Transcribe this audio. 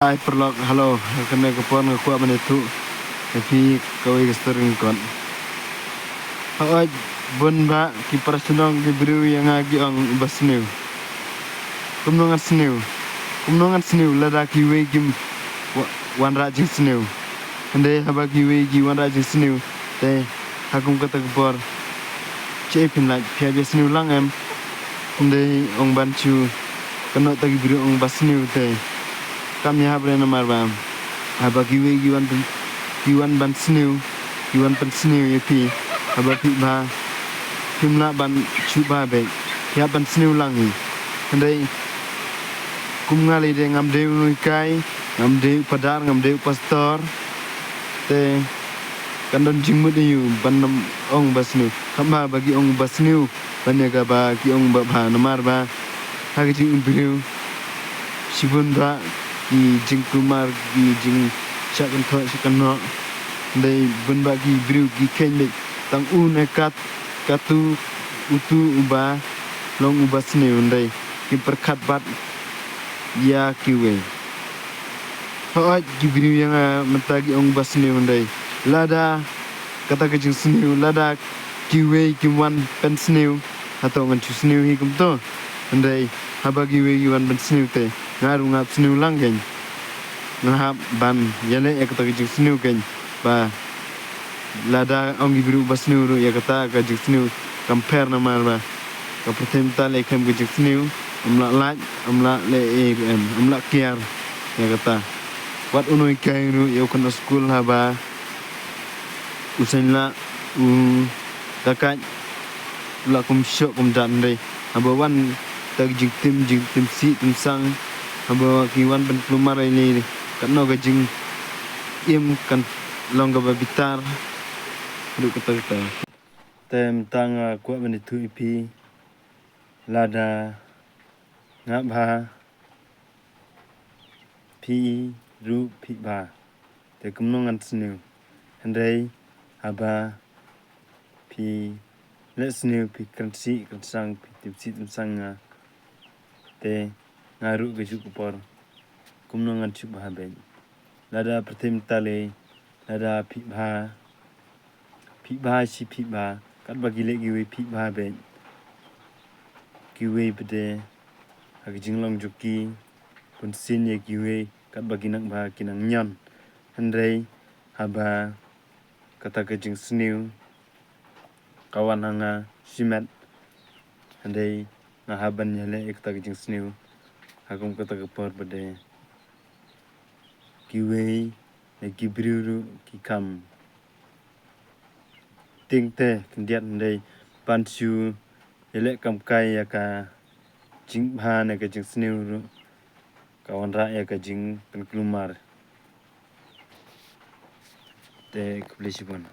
Hai perlok halo kena kepon ngekuat menetu tapi kawai gestering kon. Hoi bun ba ki personong ki bru yang agi ong basnew. Kumnongan snew lada ki we kim wan ra jingsniew. Ande haba ki we ki wan ra jingsniew te hakum kata kepor. Cepin laj pia snew lang em. Ande ong bancu kena tagi bru ong basnew te. Kami habre nomor bam. Haba kiwe kiwan ban snew, kiwan pen snew yapi. Haba pi ba kimla ban chuba be. Ya ban snew langi. Andai kum ngali de ngam de kai, ngam de padar, ngam de pastor. Te kandon jingmut yu ban ong basnew. Kama bagi ong basnew banyaga ba ki ong ba nomor ba. Hagi jing biru. Sibun ba ki jing kumar ki jing chakan thoi chakan no dei bun bagi bru ki kenyek tang un ekat katu utu uba long uba snew dei ki perkat bat ya kiwe hoi ki bru yang mentagi ong uba snew dei lada kata ke jing snew lada kiwe ki wan pen snew atau ngan chu snew hi kum to dei habagi we wan pen snew te ngaru ngap snew lang gen ngahap ban yale ya kata ke snew gen ba lada ong ibru ba snew ru ya kata ke snew compare na mar ba ka pertem ta le kem ke snew amla le em amla kiar ya kata wat unoi kai ru yo kan school ha ba usain la takat la kum syok kum dan dei aba wan tag jing tim si tim sang aba ki wan ben plumar ini kan no gajing im kan long ga bitar ru kata tem tang ko ben tu ipi lada ngap ha pi ru pi ba te kumnongan snew handai aba pi let snew pi kan sang pi tim sang te ngaru ge ju por kumnongan chu ba ben lada pratim tale lada pi ba kat bagi le gi we pi ba ben ki we bede ag jinglong juki kun sin ye ki we kat bagi nak ba kinang nyan handai haba kata ke jing snew kawan hanga simet handai ngahaban yale kata ke jing snew hakum kata ke por bede kiwe ne kibriru kikam tingte kendiat ndai pansu ele kam kai ya ka jing bha ne ka jing snew ru kawan ra ya ka jing penklumar te kublesibon